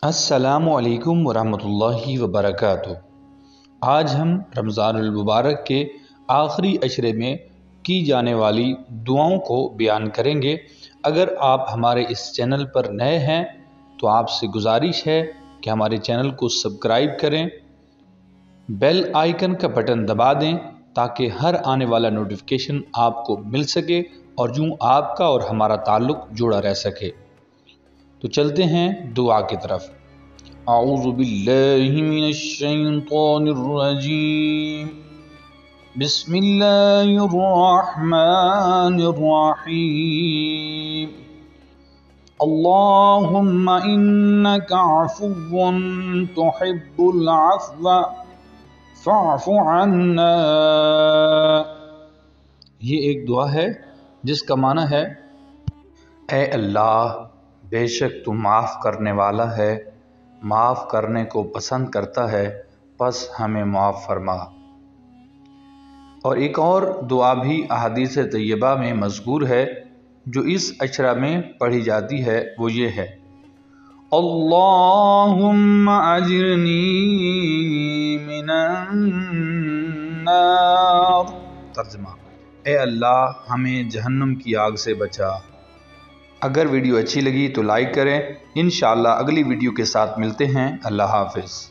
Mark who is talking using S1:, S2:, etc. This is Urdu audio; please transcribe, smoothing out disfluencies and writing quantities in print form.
S1: السلام علیکم ورحمۃ اللہ وبرکاتہ۔ آج ہم رمضان المبارک کے آخری عشرے میں کی جانے والی دعاؤں کو بیان کریں گے۔ اگر آپ ہمارے اس چینل پر نئے ہیں تو آپ سے گزارش ہے کہ ہمارے چینل کو سبسکرائب کریں، بیل آئیکن کا بٹن دبا دیں تاکہ ہر آنے والا نوٹیفیکیشن آپ کو مل سکے اور یوں آپ کا اور ہمارا تعلق جڑا رہ سکے۔ تو چلتے ہیں دعا کی طرف۔ اعوذ باللہ من الشیطان الرجیم، بسم اللہ الرحمن الرحیم، اللہم انک عفو تحب العفو فاعف عنا۔ یہ ایک دعا ہے جس کا معنی ہے اے اللہ، بے شک تو معاف کرنے والا ہے، معاف کرنے کو پسند کرتا ہے، پس ہمیں معاف فرما۔ اور ایک اور دعا بھی احادیث طیبہ میں مذکور ہے جو اس عشرہ میں پڑھی جاتی ہے، وہ یہ ہے اللہم اجرنی من النار۔ ترجمہ: اے اللہ، ہمیں جہنم کی آگ سے بچا۔ اگر ویڈیو اچھی لگی تو لائک کریں۔ انشاءاللہ اگلی ویڈیو کے ساتھ ملتے ہیں۔ اللہ حافظ۔